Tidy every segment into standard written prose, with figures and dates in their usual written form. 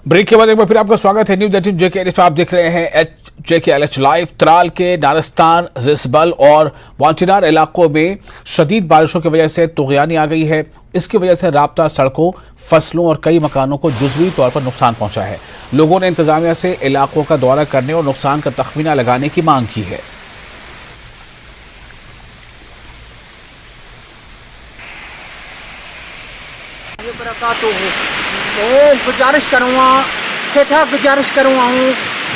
Break के बाद एक बार फिर आपका स्वागत है न्यूज 18 JKLH पर। आप देख रहे हैं JKLH लाइव। त्राल के नारस्तान, जिसबल और वांचीनार इलाकों में शदीद बारिशों की वजह से तुगयानी आ गई है। इसकी वजह से राब्ता सड़कों, फसलों और कई मकानों को जुज़वी तौर पर नुकसान पहुंचा है। लोगों ने इंतजामिया से इलाकों का दौरा करने और नुकसान का तखमीना लगाने की मांग की है। गुजारिश करूँगा, सेठा गुजारिश करूँगा हूँ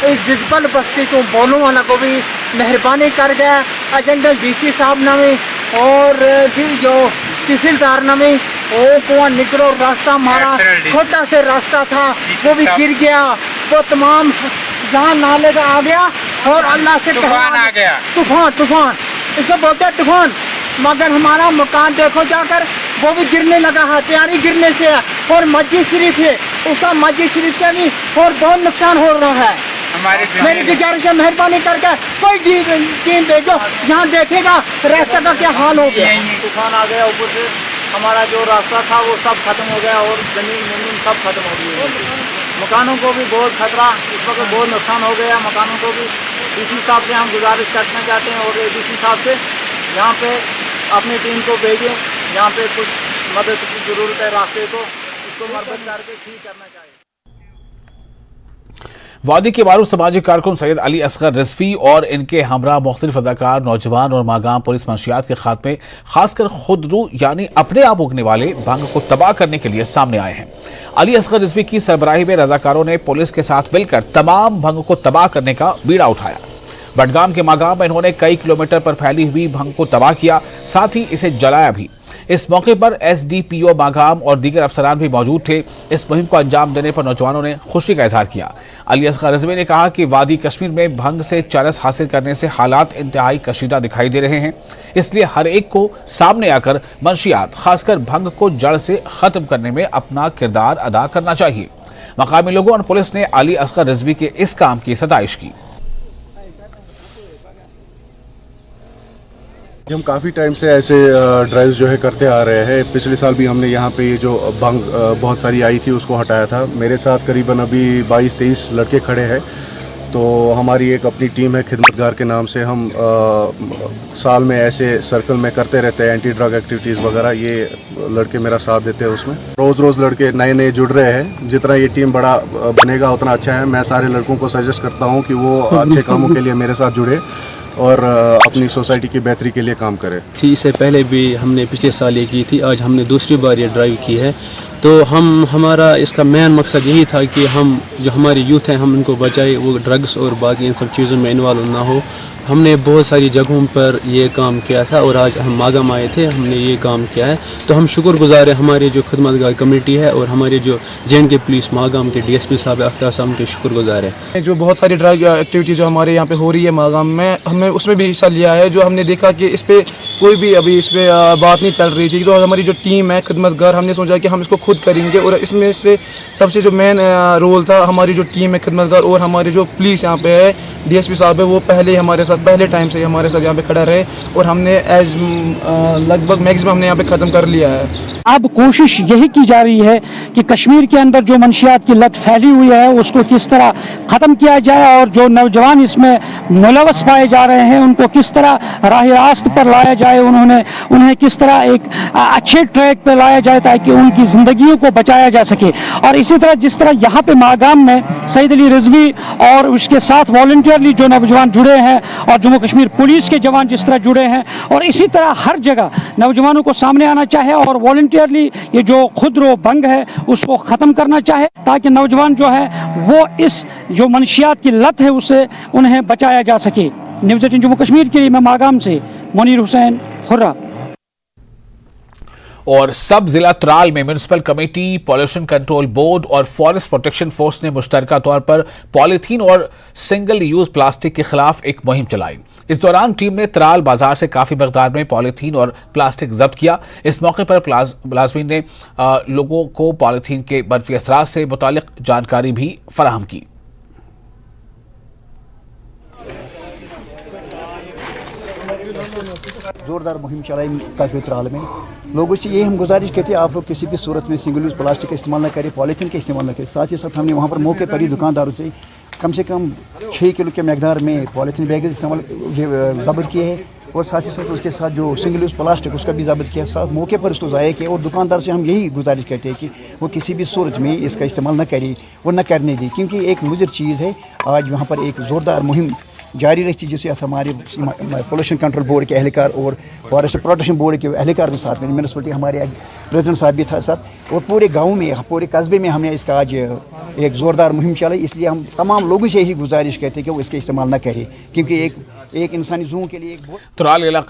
इस जिसबल बस्ती को बोलूँ वाला को भी मेहरबानी कर गया एजेंडल DC साहब नामे और जी जो तहसीलदार नामे वो कुआं निकलो रास्ता हमारा छोटा से रास्ता था वो भी गिर गया। वो तमाम जहाँ नाले का आ गया और अल्लाह से तूफान आ गया। तूफान इसको बोलते हैं तूफान। मगर हमारा मकान देखो जाकर वो भी गिरने लगा है, तैयारी गिरने से है। और मस्जिद शरीफ है, उसका मस्जिद शरीफ से भी और बहुत नुकसान हो रहा है। मेरी गुजारिश है मेहरबानी करके कोई टीम भेजो, यहाँ देखेगा रास्ते का क्या हाल हो गया। तूफान आ गया, ऊपर से हमारा जो रास्ता था वो सब खत्म हो गया और जमीन सब खत्म हो गई। मकानों को भी बहुत खतरा, इस वक्त बहुत नुकसान हो गया मकानों को भी। DC साहब से हम गुजारिश करना चाहते हैं और DC साहब से यहाँ पे अपनी टीम को भेजें, यहाँ पे कुछ मदद की जरूरत है रास्ते को, इसको मरम्मत करके ठीक करना चाहिए। वादी के मारूफ समाजी कारकुन सैयद अली असगर रिजवी और इनके हमरा मुख्तलिफ अदाकार, नौजवान और मागाम पुलिस मंशियात के खात्मे, खासकर खुदरू यानी अपने आप उगने वाले भंग को तबाह करने के लिए सामने आए हैं। अली असगर रिजवी की सरबराही में रजाकारों ने पुलिस के साथ मिलकर तमाम भंग को तबाह करने का बीड़ा उठाया। बडगाम के मागाम में इन्होंने कई किलोमीटर पर फैली हुई भंग को तबाह किया, साथ ही इसे जलाया भी। इस मौके पर SDPO मागाम और दीगर अफसरान भी मौजूद थे। इस मुहिम को अंजाम देने पर नौजवानों ने खुशी का इजहार किया। अली असगर रिजवी ने कहा कि वादी कश्मीर में भंग से चरस हासिल करने से हालात इंतहाई कशीदा दिखाई दे रहे हैं, इसलिए हर एक को सामने आकर मंशियात, खासकर भंग को जड़ से खत्म करने में अपना किरदार अदा करना चाहिए। मकामी लोगों और पुलिस ने अली असगर रिजवी के इस काम की सताइश की। हम काफ़ी टाइम से ऐसे ड्राइव्स जो है करते आ रहे हैं। पिछले साल भी हमने यहाँ पे ये जो भंग बहुत सारी आई थी उसको हटाया था। मेरे साथ करीबन अभी 22-23 लड़के खड़े हैं। तो हमारी एक अपनी टीम है खिदमतगार के नाम से। हम साल में ऐसे सर्कल में करते रहते हैं एंटी ड्रग एक्टिविटीज़ वगैरह। ये लड़के मेरा साथ देते हैं उसमें। रोज़ लड़के नए जुड़ रहे हैं। जितना ये टीम बड़ा बनेगा उतना अच्छा है। मैं सारे लड़कों को सजेस्ट करता हूँ कि वो अच्छे कामों के लिए मेरे साथ जुड़े और अपनी सोसाइटी की बेहतरी के लिए काम करें। इससे पहले भी हमने पिछले साल ये की थी, आज हमने दूसरी बार ये ड्राइव की है। तो हमारा इसका मेन मकसद यही था कि हम जो हमारे यूथ हैं हम इनको बचाए, वो ड्रग्स और बाकी इन सब चीज़ों में इन्वॉल्व ना हो। हमने बहुत सारी जगहों पर ये काम किया था और आज हम मागाम आए थे, हमने ये काम किया है। तो हम शुक्रगुजार हैं हमारे जो खिदमतगार कमेटी है और हमारे जो JNK पुलिस मागाम के DSP साहब अख्तर साहब के शुक्रगुजार है। जो बहुत सारी ड्रग एक्टिविटी जो हमारे यहाँ पे हो रही है मागाम में, हमने उसमें भी हिस्सा लिया है। जो हमने देखा कि इस पर कोई भी अभी इस पर बात नहीं चल रही थी, तो हमारी जो टीम है खिदमतगार, हमने सोचा कि हम इसको खुद करेंगे। और इसमें से सबसे जो मेन रोल था हमारी जो टीम है खिदमतगार और हमारी जो पुलिस यहाँ पे है DSP साहब है, वो पहले टाइम से हमारे साथ यहाँ पे खड़ा रहे और हमने लगभग मैक्सिमम हमने यहाँ पे ख़त्म कर लिया है। अब कोशिश यही की जा रही है कि कश्मीर के अंदर जो मंशियात की लत फैली हुई है उसको किस तरह ख़त्म किया जाए और जो नौजवान इसमें मुलवस पाए जा रहे हैं उनको किस तरह राह रास्त पर लाया जाए, उन्हें किस तरह एक अच्छे ट्रैक पर लाया जाए ताकि उनकी ज़िंदगियों को बचाया जा सके। और इसी तरह जिस तरह यहाँ पे मागाम में सैयद अली रिजवी और उसके साथ वॉलंटियरली जो नौजवान जुड़े हैं और जम्मू कश्मीर पुलिस के जवान जिस तरह जुड़े हैं, और इसी तरह हर जगह नौजवानों को सामने आना चाहे और वॉलंटियरली ये जो खुदरो भंग है उसको ख़त्म करना चाहे ताकि नौजवान जो है वो इस जो मंशियात की लत है उससे उन्हें बचाया जा सके। न्यूज़ 18 जम्मू कश्मीर के लिए मैं मागाम से मुनीर हुसैन हुर्रा। और सब जिला त्राल में municipal committee, pollution control board और फॉरेस्ट प्रोटेक्शन फोर्स ने मुश्तरका तौर पर पॉलीथीन और सिंगल यूज प्लास्टिक के खिलाफ एक मुहिम चलाई। इस दौरान टीम ने त्राल बाजार से काफी मकदार में पॉलीथीन और प्लास्टिक जब्त किया। इस मौके पर मुलाजमीन ने लोगों को पॉलीथीन के मनफी असरात से मुतालिक जानकारी भी फराहम की। ज़ोरदार मुहिम चलाई कस्बे त्राल में। लोगों से यही हम गुजारिश करते हैं आप लोग किसी भी सूरत में सिंगल यूज़ प्लास्टिक का इस्तेमाल न करें, पॉलीथीन का इस्तेमाल न करें। साथ ही साथ हमने वहाँ पर मौके पर ही दुकानदारों से कम 6 किलो के मकदार में पॉलीथीन बैग इस्तेमाल ज़ब्त किए हैं और साथ ही साथ उसके साथ जो सिंगल यूज़ प्लास्टिक उसका भी ज़ब्त किया, साथ मौके पर उसको ज़ाया किया। और दुकानदार से हम यही गुजारिश करते हैं कि वो किसी भी सूरत में इसका इस्तेमाल न करे, वो न करने दें, क्योंकि एक मुज़र चीज़ है। आज वहाँ पर एक ज़ोरदार मुहिम जारी रखती जिसे हमारे पोल्यूशन कंट्रोल बोर्ड के अहलकार और फॉरेस्ट प्रोटेक्शन बोर्ड के अहलकार के साथ में म्यूनसिपलिटी हमारे प्रेसिडेंट साहब भी था साथ, और पूरे गांव में पूरे कस्बे में हमने इसका आज एक ज़ोरदार मुहिम चलाई। इसलिए हम तमाम लोगों से यही गुजारिश करते हैं कि वो इसका इस्तेमाल न करें, क्योंकि एक इंसानी ज़ू के लिए एक बहुत त्राल इलाके